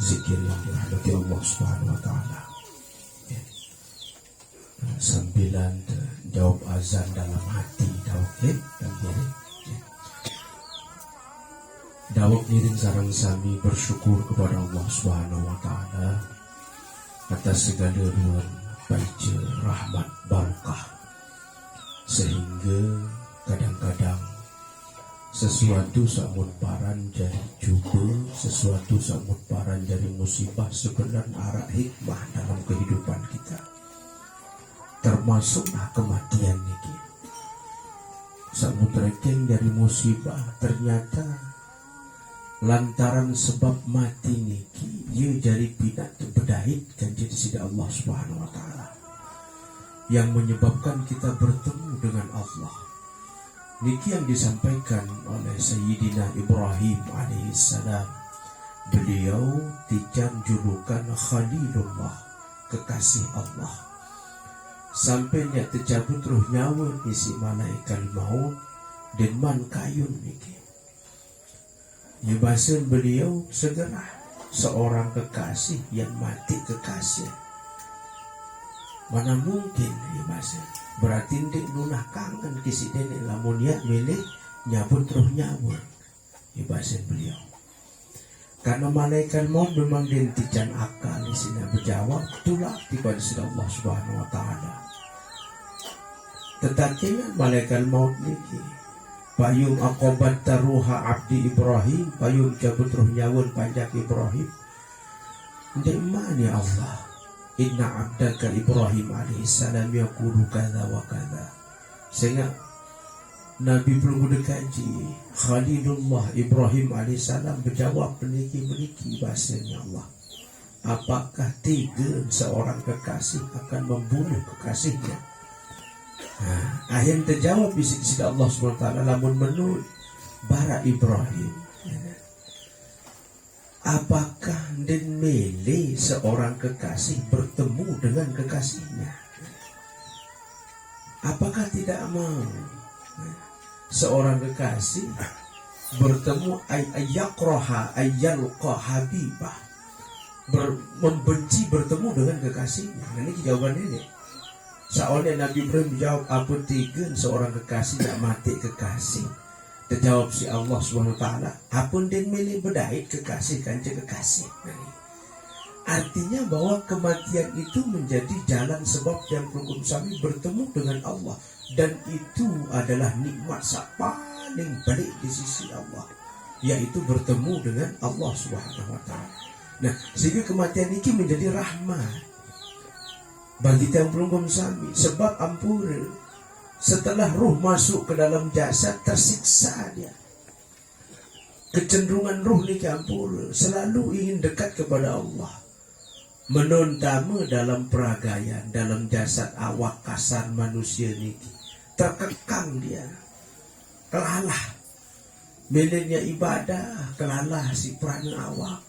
zikir yang dirahmati Allah Subhanahu wa taala. Ya. Sambilan jawab azan dalam hati dawak dan diri. Ya. Dawak niring sarang sami bersyukur kepada Allah Subhanahu wa taala atas segala ruang baca rahmat barakah, sehingga kadang-kadang sesuatu samun paran jadi cuba, sesuatu samun paran jadi musibah sebenarnya arah hikmah dalam kehidupan kita, termasuklah kematian niki. Samun rekeng dari musibah ternyata lantaran sebab mati niki ia jadi pinat berdait kan jadi sida Allah Subhanahu wa taala yang menyebabkan kita bertemu dengan Allah. Niki yang disampaikan oleh Sayyidina Ibrahim alaihissalam. Beliau tijan julukan Khalilullah, kekasih Allah. Sampai dia tercabut roh nyawa isi malaikat maut dan man kayun niki. Ya bahasa beliau segera seorang kekasih yang mati kekasih. Mana mungkin ya bahasa. Berarti ndek nunah kangen kisi dene lamun ya milik nyabut roh nyawa. Ya bahasa beliau. Karena malaikat maut memang dentikan akal isinya berjawab itulah tiba di sisi Allah Subhanahu wa taala. Tetapi malaikat maut niki payung akobat taruha abdi Ibrahim, payung cabut roh nyawa panjak Ibrahim. Ndek mana Allah? Inna abdaka Ibrahim alaihissalam yaqulu kadza wa kadza. Sehingga Nabi belum dikaji Khalilullah Ibrahim alaihissalam berjawab meniki bahasanya Allah. Apakah tega seorang kekasih akan membunuh kekasihnya? Akhirnya terjawab bisik Allah SWT lamun menurut bara Ibrahim. Apakah den mele seorang kekasih bertemu dengan kekasihnya? Apakah tidak mau seorang kekasih bertemu ayakraha ayalqa habibah, membenci bertemu dengan kekasihnya? Nah, ini jawaban ini. Soalnya Nabi Ibrahim jawab apa tiga seorang kekasih tak mati kekasih. Terjawab si Allah Subhanahu wa taala, apun den milih bedait kekasih kanca kekasih. Artinya bahwa kematian itu menjadi jalan sebab yang hukum sami bertemu dengan Allah, dan itu adalah nikmat paling baik di sisi Allah, yaitu bertemu dengan Allah Subhanahu wa taala. Nah, sehingga kematian ini menjadi rahmat bagi yang belum sami, sebab ampura setelah ruh masuk ke dalam jasad tersiksa dia. Kecenderungan ruh ni campur selalu ingin dekat kepada Allah. Menontama dalam peragaian dalam jasad awak kasar manusia ni terkekang dia. Kelalah. Milennya ibadah kelalah si prana awak.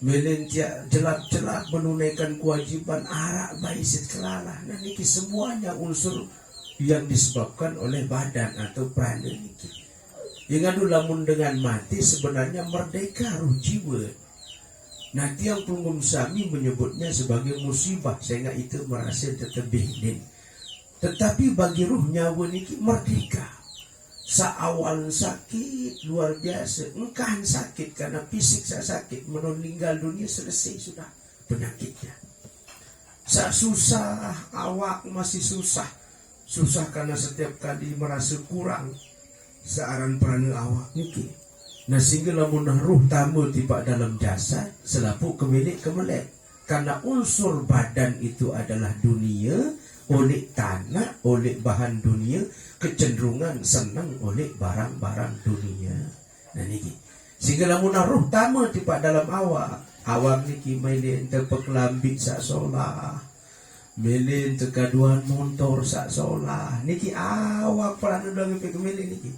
Milen jelap-jelap menunaikan kewajiban arak baisit kelalah. Nah ini semuanya unsur yang disebabkan oleh badan atau prana ini. Yang adu lamun dengan mati sebenarnya merdeka ruh jiwa. Nanti yang punggung sami menyebutnya sebagai musibah sehingga itu merasa tertebih. Tetapi bagi ruh nyawa ini merdeka. Saawal sakit luar biasa, engkau sakit karena fisik saya sakit, meninggal dunia selesai sudah penyakitnya. Sa susah awak masih susah. Susah karena setiap kali merasa kurang searan perana awak niki. Nah sehingga lamun ruh tamu tiba dalam jasad selapu kemilik kemelek. Karena unsur badan itu adalah dunia, oleh tanah, oleh bahan dunia, kecenderungan senang oleh barang-barang dunia. Nah niki. Sehingga lamun ruh tamu tiba dalam awak niki mailin terpeklambi sak solah. Melin tekaduan motor sak solah niki awak pelan udah ngepek melin niki.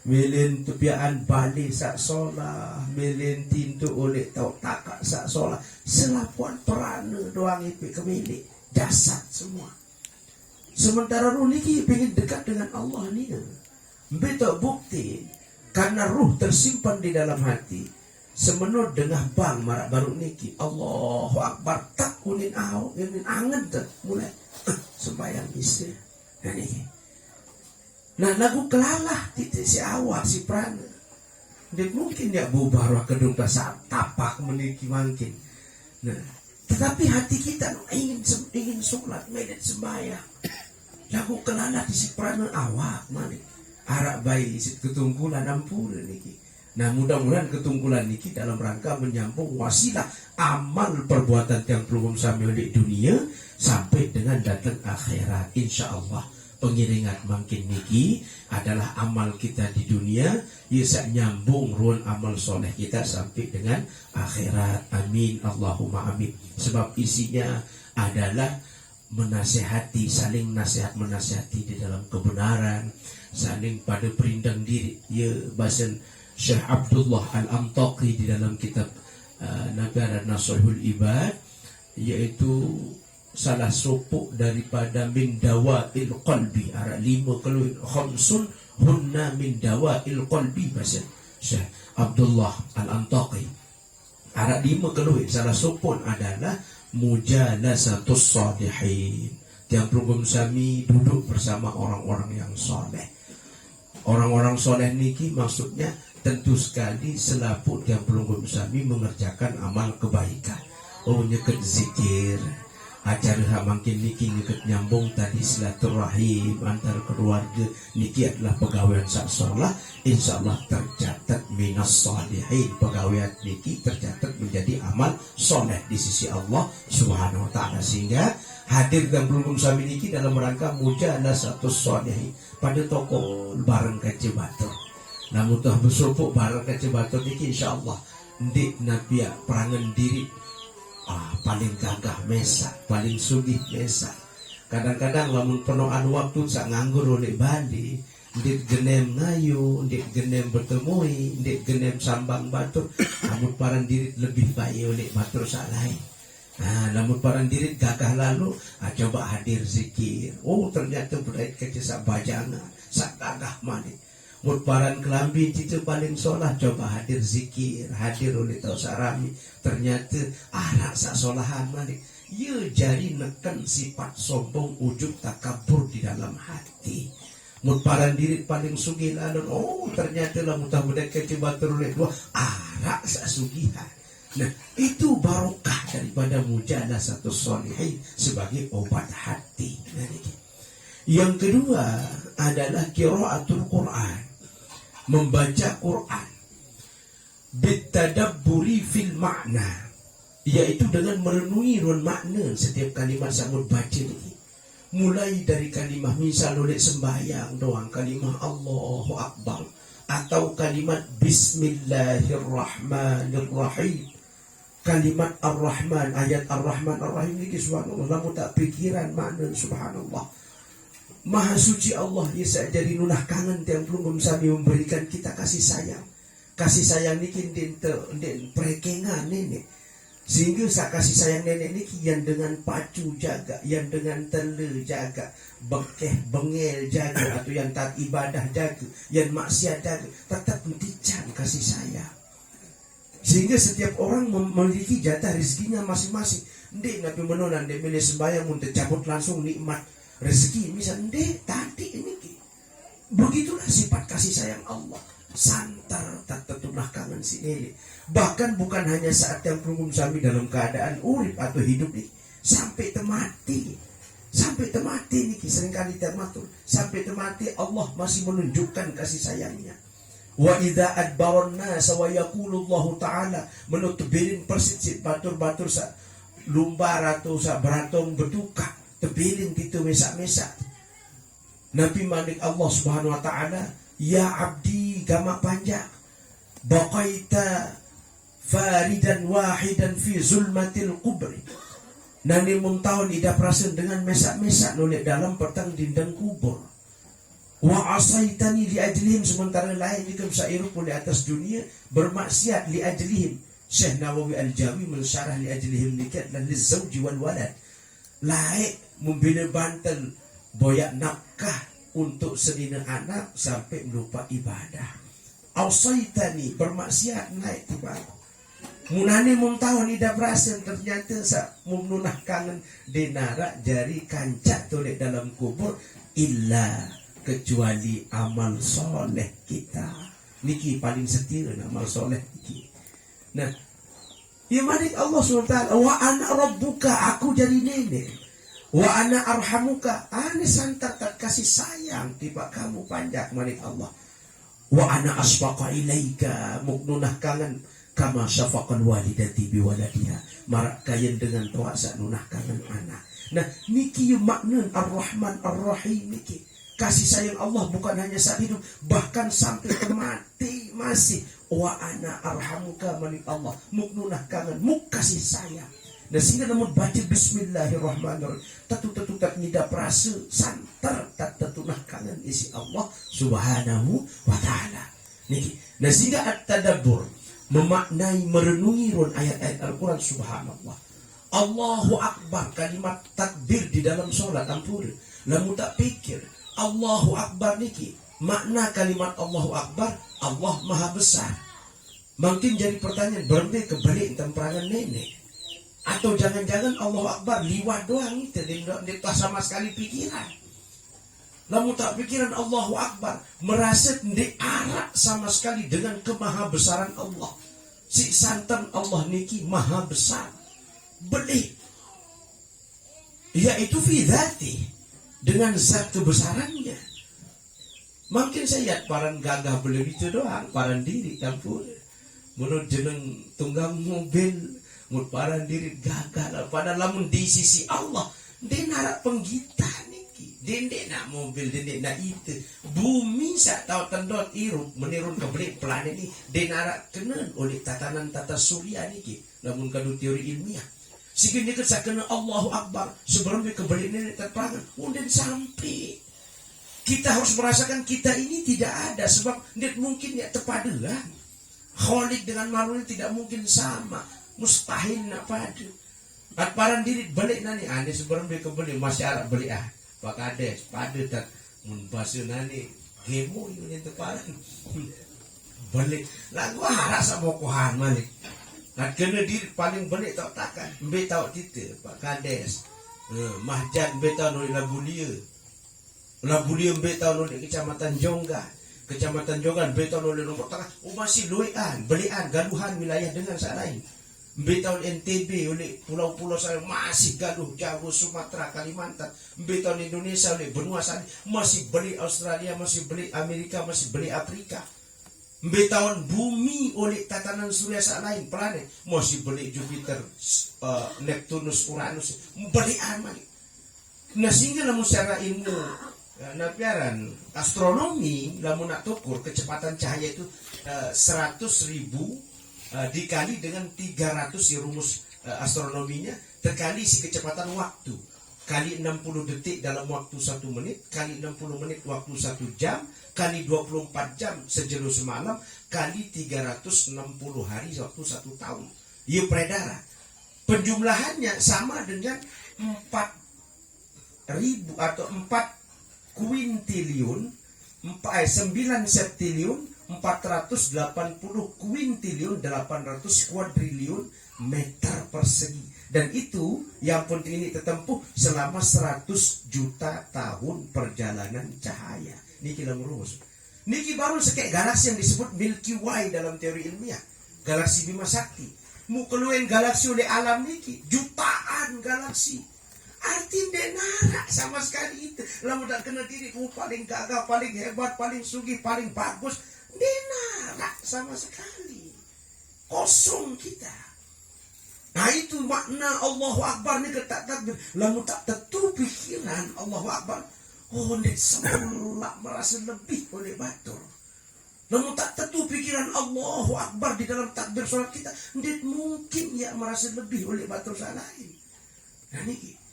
Melin tepiaan balik sak solah, melin tintu oleh tau takak sak solah. Selapuan perana doang ngepek kemilik jasad semua. Sementara ruh niki pengen dekat dengan Allah ni. Betul bukti karena ruh tersimpan di dalam hati. semenut dengan bang marak baru niki Allahu Akbar tak kunin angen tak mulai sembahyang isi. Nah niki. Nah lagu kelalah titik si awak si prana. Dia mungkin ya bubar kedung saat tapak meniki mungkin. Nah, tetapi hati kita ingin sholat medan sembahyang. Lagu kelalah di si prana awak malik. Arak bayi si ketunggulan ampura niki. Nah mudah-mudahan ketunggulan niki dalam rangka menyambung wasilah amal perbuatan yang belum sampai di dunia sampai dengan datang akhirat insyaallah. Pengiringan makin niki adalah amal kita di dunia bisa nyambung ruang amal soleh kita sampai dengan akhirat. Amin Allahumma amin. Sebab isinya adalah menasihati, saling nasihat menasihati di dalam kebenaran, saling pada perindang diri. Ya bahasa Syekh Abdullah Al-Amtaqi di dalam kitab Nagara Nasuhul Ibad, yaitu salah sopuk daripada min dawa'il qalbi. Ara 5 keluin khamsun hunna min dawa'il qalbi bahasa Syekh Abdullah Al-Amtaqi. Ara 5 keluin salah sopun adalah mujalasatus salihin. Tiang perlu sami duduk bersama orang-orang yang soleh. Orang-orang soleh niki maksudnya tentu sekali selaput tiang perlu sami mengerjakan amal kebaikan. Oh nyeket zikir, acara makin niki ngikut nyambung tadi silaturahim antar keluarga niki adalah pegawaian sak solah insyaallah tercatat minas salihin. Pegawaian niki tercatat menjadi amal soleh di sisi Allah Subhanahu wa taala, sehingga hadir dan belum sami niki dalam rangka mujalasatus salihin pada toko bareng kace batur. Namun tah bersupuk bareng kace batur niki insyaallah ndik napia perangan diri paling gagah mesak, paling sugih mesak. Kadang-kadang lamun penuhan waktu sak nganggur oleh Bali, ndik genem ngayu, ndik genem bertemui, ndik genem sambang batur, namun paran diri lebih baik oleh batur sak lain. Nah, namun paran diri gagah lalu, coba hadir zikir. Oh ternyata berait kece sak bajangan, sak gagah mani. Mutparan kelambi itu paling solah, coba hadir zikir, hadir oleh tau sarami, ternyata anak sak solahan malik. Ya jadi neken sifat sombong, ujub, takabur di dalam hati. Mutparan diri paling sugih lalu, oh ternyata lah mutah mudah kecebat oleh dua arak sak sugihan. Nah itu barokah daripada mujalasatus sholihin sebagai obat hati. Nah, yang kedua adalah qiraatul Quran. Membaca Quran bitadabburi fil makna, yaitu dengan merenungi makna setiap kalimat samud baca ini. Mulai dari kalimat misal oleh sembahyang doang kalimat Allahu Akbar atau kalimat Bismillahirrahmanirrahim, kalimat Ar-Rahman, ayat Ar-Rahman Ar-Rahim ini subhanallah lamu tak pikiran makna subhanallah. Maha suci Allah, ya jadi nunah kangen yang belum sami memberikan kita kasih sayang. Kasih sayang ini den prekengan nenek. Sehingga kasih sayang nenek ini yang dengan pacu jaga, yang dengan tele jaga, bekeh bengel jaga, atau yang tak ibadah jaga, yang maksiat jaga, tetap mentican kasih sayang. Sehingga setiap orang memiliki jatah rezekinya masing-masing. Ndek nabi menonan ndek milih sembahyang untuk cabut langsung nikmat rezeki misal deh tadi ini begitulah sifat kasih sayang Allah, santar tak tertunah kangen si nenek. Bahkan bukan hanya saat yang perlu sami dalam keadaan urip atau hidup nih, sampai temati nih seringkali termatur sampai temati Allah masih menunjukkan kasih sayangnya. Wa idza adbaran nas wa yaqulu Allah taala menutupirin persit batur-batur sa lumbar atau sa beratong betuka tebilin gitu mesak-mesak. Nabi Malik Allah Subhanahu wa taala, ya abdi gama panjang baqaita faridan wahidan fi zulmatil kubri. Nani muntahun ida prasen dengan mesak-mesak nolak dalam petang dindang kubur. Wa asaitani li ajlihim, sementara lain juga sairup oleh atas dunia bermaksiat li ajlihim. Syekh Nawawi Al-Jawi mensyarah li ajlihim nikat dan li zawji wal walad. Laik membina bantal boyak nafkah untuk senina anak sampai melupa ibadah. Ausaitani bermaksiat naik tiba Munane mun tahu nida berhasil ternyata sa mununah kangen denara jari kancak tolek dalam kubur illa kecuali amal soleh kita. Niki paling setia amal soleh niki. Nah, ya manik Allah SWT wa ana rabbuka, aku jadi nenek. Wa ana arhamuka, ane santar tak kasih sayang tiba kamu panjak manik Allah. Wa ana asfaqa ilaika, muknunah kangen kama syafaqal walidati biwaladiha, marak kayen dengan tuasa nunah kangen anak. Nah, niki makna Ar-Rahman Ar-Rahim niki. Kasih sayang Allah bukan hanya saat hidup, bahkan sampai mati masih. Wa ana arhamuka manik Allah, muknunah kangen, muk kasih sayang. Dan sehingga namun baca Bismillahirrahmanirrahim, tentu tak nida perasa santar tak tentunah kangen isi Allah Subhanahu wa ta'ala. Niki. Nah, sehingga at-tadabbur memaknai merenungi ayat-ayat Al-Quran, subhanallah. Allahu Akbar, kalimat takbir di dalam sholat ampun. Lamu tak pikir Allahu Akbar niki, makna kalimat Allahu Akbar, Allah maha besar. Mungkin jadi pertanyaan, berhenti kebalik temperangan nenek, atau jangan-jangan Allahu Akbar liwat doang itu, tidak sama sekali pikiran. Lamu tak pikiran Allahu Akbar, merasa diarak sama sekali dengan kemahabesaran Allah. Si santan Allah niki maha besar, belik, yaitu fi dzati, dengan zat kebesarannya. Mungkin saya lihat paran gagah beli itu doang, paran diri campur. Menurut jeneng tunggang mobil, menurut paran diri gagah. Padahal lamun di sisi Allah, dia narak penggita niki. Dia nak mobil, dia nak itu. Bumi sak tahu tendot irup menirun ke belik planet ini. Dia narak kena oleh tatanan tata surya niki. Lamun kadu teori ilmiah. Sehingga dia kena Allahu Akbar sebelum dia kebalik ini terpangan. Kemudian sampai kita harus merasakan kita ini tidak ada, sebab dia mungkin ya terpaduan. Khalik dengan makhluk tidak mungkin sama, mustahil nak padu. Atparan diri balik nani ane sebelum dia kebalik masih Arab balik Pak Kades padu tak mun basu nani gemo ini terparan balik lagu harap sama kuhan malik. Nak kena diri paling balik tak takkan mbe tahu kita Pak Kades mahjan mbe tahu nuri Labulia mbe tahu nuri Kecamatan Jongga. Kecamatan Jonggan, beton oleh nombor tengah, masih luian, belian, galuhan wilayah dengan saya lain. Beton NTB oleh pulau-pulau saya masih galuh, Jawa, Sumatera, Kalimantan. Beton Indonesia oleh benua sana masih beli Australia, masih beli Amerika, masih beli Afrika. Beton bumi oleh tatanan surya saya lain, planet masih beli Jupiter, Neptunus, Uranus, beli aman. Nah, sehingga namun secara ilmu napiaran astronomi lamun nak tukur kecepatan cahaya itu 100.000 dikali dengan 300 ya rumus astronominya terkali si kecepatan waktu kali 60 detik dalam waktu 1 menit kali 60 menit waktu 1 jam kali 24 jam sejelo semalam kali 360 hari waktu 1 tahun. Ya peredaran penjumlahannya sama dengan 4.000 atau 4 kuintiliun 9 septiliun 480 kuintiliun 800 kuadriliun meter persegi, dan itu yang penting ini tertempuh selama 100 juta tahun perjalanan cahaya. Niki rumus. Niki baru sekek galaksi yang disebut Milky Way dalam teori ilmiah, galaksi Bima Sakti. Mu keluarin galaksi oleh alam niki jutaan galaksi. Artinya narak sama sekali itu. Lalu tak kena diri kamu paling gagah, paling hebat, paling sugih, paling bagus. Dia narak sama sekali. Kosong kita. Nah itu makna Allahu Akbar ni ketak takbir. Lalu tak tentu pikiran Allahu Akbar. Oh, dia semula merasa lebih oleh batur. Lalu tak tentu pikiran Allahu Akbar di dalam takbir solat kita. Dia mungkin ya merasa lebih oleh batur salah lain. Nah ini.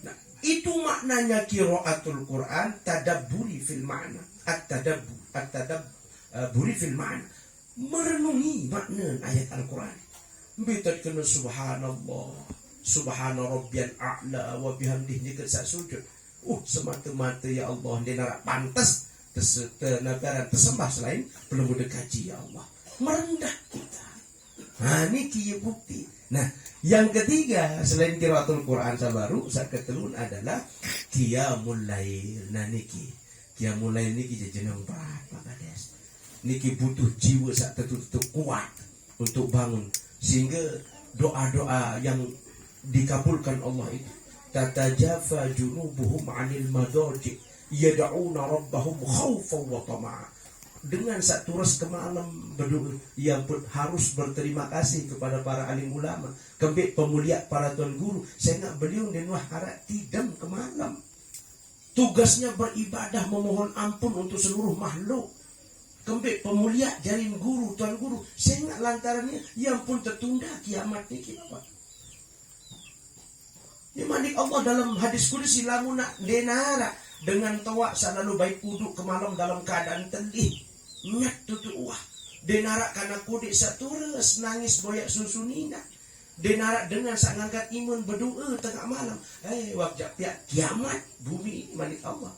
Nah, itu maknanya qiraatul Quran, tadabburi fil ma'na. At-tadabburi fil ma'na. Merenungi makna ayat Al-Quran. Betul kena subhanallah, subhana rabbiyal a'la wa bihamdihi kesak sujud. Semata-mata ya Allah dia nak pantas tersembah selain belum ada kaji ya Allah. Merendah kita. Niki bukti. Nah, yang ketiga selain qiraatul Quran sabaru, saketelun adalah qiyamul lail. Nah niki qiyamul lail niki jeneng berat Bagades. Niki butuh jiwa sak tetu-tetu kuat untuk bangun sehingga doa-doa yang dikabulkan Allah itu tatajafa junubuhum 'anil madaji yad'una rabbahum khaufan wa tama'a. Dengan satu ras ke malam berdoa yang pun harus berterima kasih kepada para alim ulama, kembali pemulia para tuan guru. Saya nak beliau dan wah harap tidam ke malam. Tugasnya beribadah memohon ampun untuk seluruh makhluk. Kembali pemulia jarin guru tuan guru. Saya nak lantarannya yang pun tertunda kiamat ni kita. Ini manik Allah dalam hadis kursi lamuna denara dengan tawa selalu baik kuduk ke malam dalam keadaan telih. Nyak tutu wah denara karena kudik saturas nangis boyak susunina denara dengan sak ngangkat imun berdoa tengah malam wajah pihak kiamat bumi manik Allah.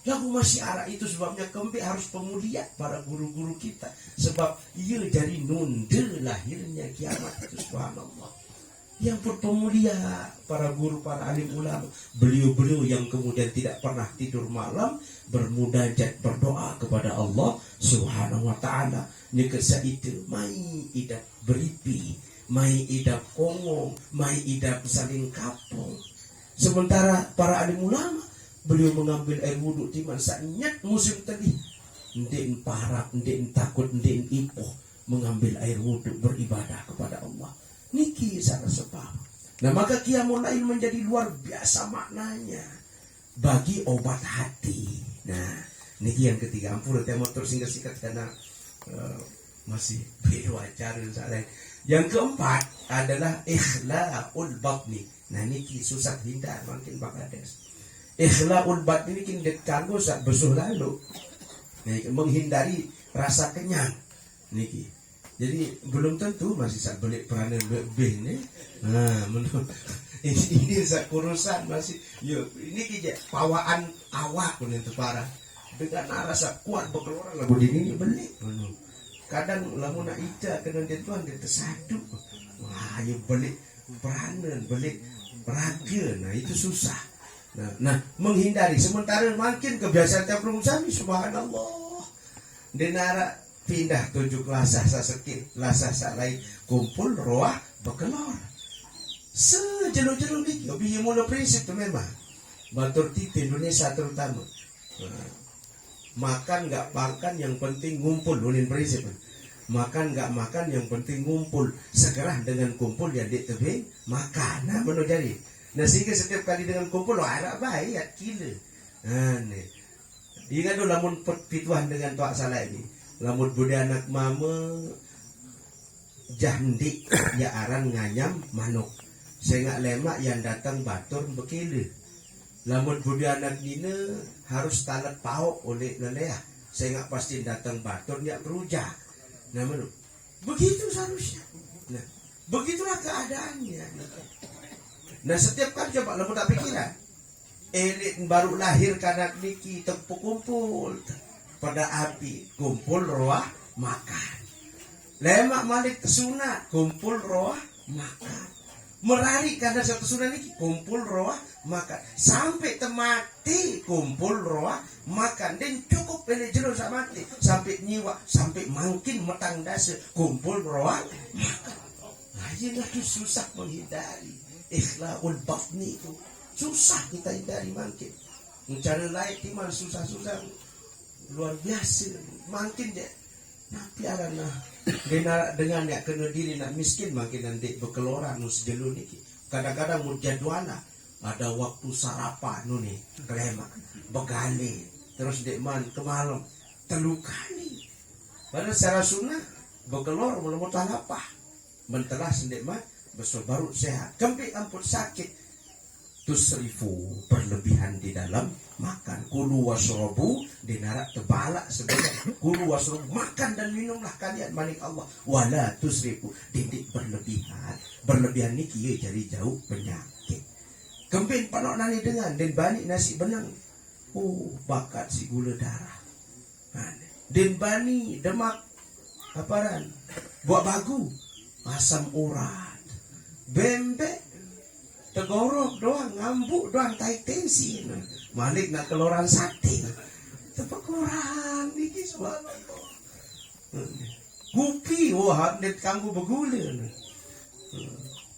Lagu masih arah itu sebabnya kembali harus pemulia para guru-guru kita sebab ia dari nunda lahirnya kiamat itu subhanallah. Yang berpemulia para guru, para alim ulama, beliau-beliau yang kemudian tidak pernah tidur malam bermunajat berdoa kepada Allah Subhanahu wa taala. Nekesa itu mai idap beripi, mai idap kongong, mai idap saling kapong. Sementara para alim ulama beliau mengambil air wudhu timan saknyat musim tadi. Ndek parak, ndek takut, ndek ipoh mengambil air wudhu beribadah kepada Allah. Niki salah sebab. Nah maka qiyamul lail menjadi luar biasa maknanya bagi obat hati. Nah niki yang ketiga. Ampun saya motor singkat-singkat karena masih beda acara dan lain. Yang keempat adalah ikhlaul batni. Nah niki susah hindar makin Bagades. Ikhlaul batni ini kindet kanggo sak besuh lalu. Nah, menghindari rasa kenyang. Niki. Jadi belum tentu masih sak belik peranan lebih ni. Nah, menurut ini sak urusan masih. Yo, ini kija pawaan awak pun itu parah. Dengan rasa kuat berkeluaran lagu ini belik. Kadang lamun nak ija kena dia tuan dia tersadu. Wah, yo belik peranan, belik raga. Nah, itu susah. Nah, menghindari sementara makin kebiasaan tiap sami subhanallah. Denara pindah tujuh lasah sakit lasah lain kumpul roah berkelor sejelur-jelur ni lebih mula prinsip tu memang batur titi Indonesia terutama makan gak makan yang penting ngumpul nunin prinsip makan gak makan yang penting ngumpul segera dengan kumpul yang di tebing makan nah benar jadi nah sehingga setiap kali dengan kumpul harap baik gila nih ingat dulu lamun pituan dengan tuak salah ini lamun budi anak mama jandi ya aran nganyam manuk sehingga lemak yang datang batur bekile lamun budi anak nina harus talat pauk oleh leleah sehingga pasti datang batur ya beruja nah manuk begitu seharusnya nah begitulah keadaannya nah setiap kali coba lamun tak pikiran elit baru lahir kanak niki tempuh kumpul pada api kumpul roah makan lemak malik sunat kumpul roah makan merari karena satu sunat ini kumpul roah makan sampai temati kumpul roah makan dan cukup ini jero mati sampai nyiwa sampai makin metang dasa kumpul roah makan nah ini lagi susah menghindari ikhlaul batni itu susah kita hindari makin mencari lain timan susah-susah luar biasa makin dia tapi arana dengan ya kena diri nak miskin makin nanti berkeluaran nus jelu niki kadang-kadang mau jadwala ada waktu sarapan nuni klemak begali terus dek man ke malam telu kali padahal secara sunnah berkeluar mau talapah mentelah sendek mah besok baru sehat kempi ampun sakit tusrifu berlebihan di dalam makan kulu wasrobu dinarak tebalak sebenarnya kulu wasrobu makan dan minumlah kalian manik Allah wala tusrifu didik berlebihan ni kia jadi jauh penyakit kempin panok nani dengan dan bani nasi benang bakat si gula darah dan bani demak aparan buat bagu asam urat, bembek, tegorok doang, ngambuk doang, tai tensi, malik nak keluaran sate, tepat kurang, ini subhanallah. Kopi, wah, net kamu bergula,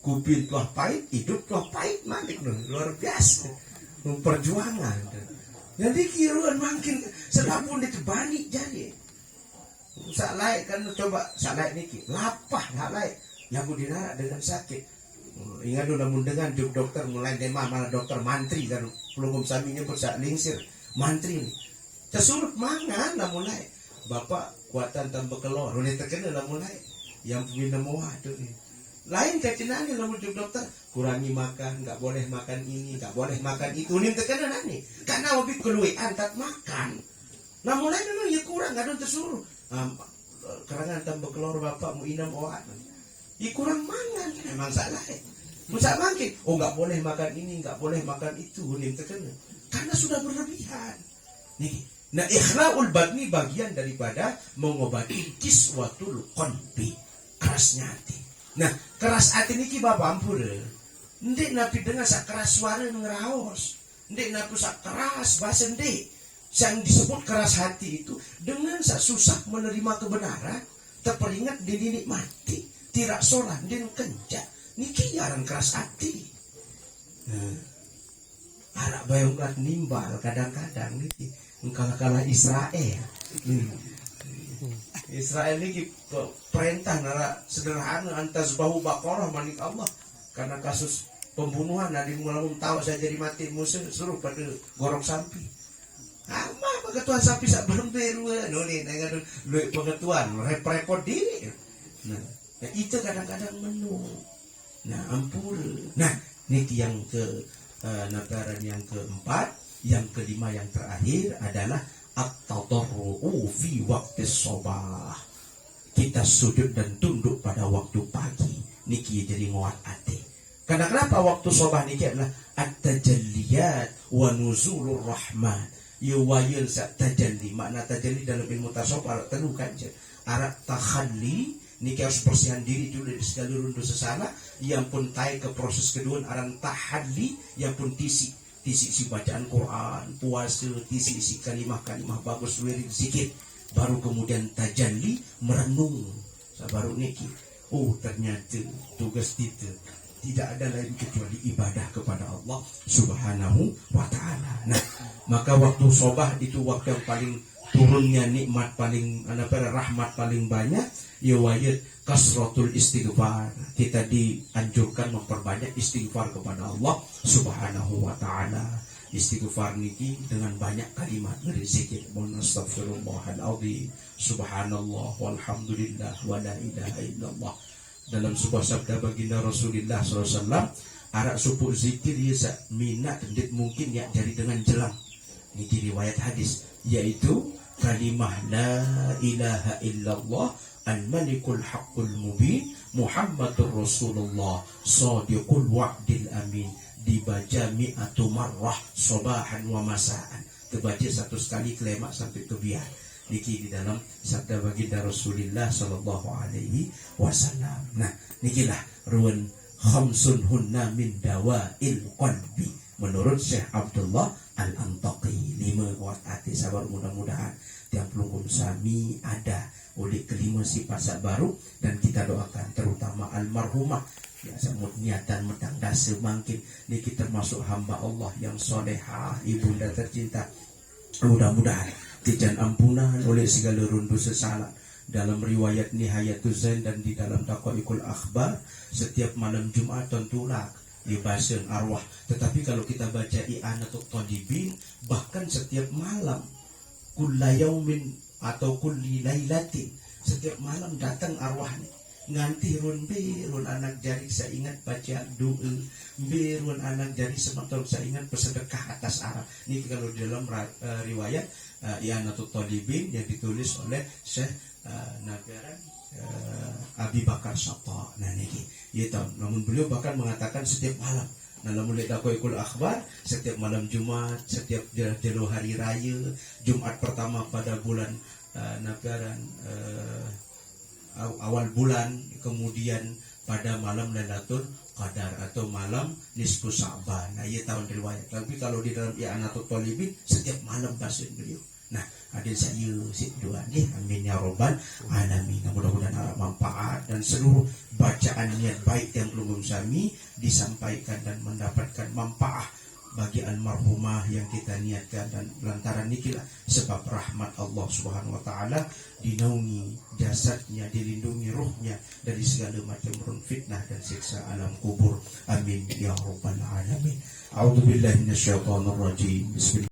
kopi tuah pahit, hidup tuah pahit, malik, luar biasa, perjuangan. Jadi kiruan makin sedapun ditebani jadi. Salai kan coba salai niki lapah halai nyabu dinara dengan sakit. Ingat dulu namun dengan dokter mulai demam malah dokter mantri kan pelungum saminya bersak lingsir mantri nih. Tersuruh mangan lah mulai. Bapak kuatan tambah kelor ini terkena lah mulai yang minum tuh nih. Lain kacinannya namun dokter kurangi makan, nggak boleh makan ini, nggak boleh makan itu. Nih terkena nani karena hobi keluar antat makan. Nah mulai dulu ya kurang nggak ada tersuruh. Kerangan tambah kelor bapak mau inam oat, kurang mangan memang salah. Musa makin, nggak boleh makan ini, nggak boleh makan itu, nih terkena karena sudah berlebihan. Nih, nah ikhlaul badni bagian daripada mengobati kiswatul qalbi, kerasnya hati. Nah keras hati niki bapak ampun, ndek napi dengan sak keras suara ngeraos, ndek napi sak keras bahasa ndek. Yang disebut keras hati itu dengan susah menerima kebenaran, terperingat dinikmati, tidak sholat dan kenca. Niki jarang keras hati. Anak bayangkan nimbal kadang-kadang niki kalah Israel. Israel niki perintah nara sederhana antas bahu bakorah manik Allah karena kasus pembunuhan nadi mulai tahu saya jadi mati musuh suruh pada gorok sampi. Apa pengetuan sapi sak belum beru nih dengan pengetuan repot diri. Nah, itu kadang-kadang menu. Nah, ampun. Nah, niki yang ke negara yang keempat, yang kelima yang terakhir adalah at-tadarru'u fi waqti shabah. Kita sujud dan tunduk pada waktu pagi. Niki jadi nguat hati. Karena kenapa waktu shabah niki adalah at-tajalliyat wa nuzulur rahmat. Yuwayil sak tajalli, makna tajalli dalam ilmu tasawuf arak telu kan arak takhalli niki harus persihan diri dulu dari segala runtuh sesana yang pun tai ke proses kedua aran tahalli yang pun tisi si bacaan Quran puasa tisi kalimah bagus wirid zikir baru kemudian tajalli merenung baru niki ternyata tugas kita tidak ada lain kecuali ibadah kepada Allah Subhanahu wa ta'ala. Nah, maka waktu sobah itu waktu yang paling turunnya nikmat paling rahmat paling banyak ya wajib kasratul istighfar. Kita dianjurkan memperbanyak istighfar kepada Allah Subhanahu wa ta'ala. Istighfar niki dengan banyak kalimat dari zikir astagfirullahaladzim subhanallah walhamdulillah wa la ilaha illallah. Dalam sebuah sabda baginda Rasulullah SAW, arak supuk zikir ya minat dan mungkin ya jadi dengan jelang. Ini riwayat hadis, yaitu kalimah la ilaha illallah al-malikul haqqul mubin Muhammadur Rasulullah sadiqul wa'dil amin dibaca mi'atu marrah sobahan wa masaan. Terbaca satu sekali kelemak sampai kebiar. Niki di dalam sabda baginda Rasulullah sallallahu alaihi wasallam. Nah, nikilah ruan khamsun hunna min dawa'il qalbi menurut Syekh Abdullah Al-Antaqi. 5 kuat hati sabar mudah-mudahan tiap pelungkum sami ada oleh kelima sifat baru dan kita doakan terutama almarhumah ya semut niatan medang dasa mungkin niki termasuk hamba Allah yang solehah ibunda tercinta. Mudah-mudahan dijan ampunan oleh segala runtuh sesalah. Dalam riwayat Nihayatul Zain dan di dalam Daqaiqul Akhbar setiap malam Jumat tentulah dibahasin arwah. Tetapi kalau kita baca I'anatul Talibin bahkan setiap malam kulla yaumin atau kulli lailatin setiap malam datang arwahnya nganti run anak jari saya ingat baca doa berun anak jari sementara saya ingat bersedekah atas arah. Ini kalau dalam riwayat I'anatul Talibin yang ditulis oleh Syekh Nagaran Abi Bakar Sata. Nah niki ya tahu namun beliau bahkan mengatakan setiap malam dalam mulai Daqaiqul Akhbar setiap malam Jumat setiap jatuh hari raya Jumat pertama pada bulan Nagaran awal bulan, kemudian pada malam Lailatul Qadar atau malam nisfu Sya'ban. Nah, ia tahun riwayat. Tapi kalau di dalam I'anatul Talibin setiap malam bahasa beliau. Nah, ada saya si dua ni, amin ya robbal alamin. Mudah-mudahan ada manfaat dan seluruh bacaan niat baik yang belum kami disampaikan dan mendapatkan manfaat bagi almarhumah yang kita niatkan, dan lantaran nikilah sebab rahmat Allah Subhanahu wa taala dinaungi jasadnya, dilindungi ruhnya dari segala macam fitnah dan siksa alam kubur. Amin ya rabbal alamin. A'udzubillahi minasyaitonir rajim. Bismillah.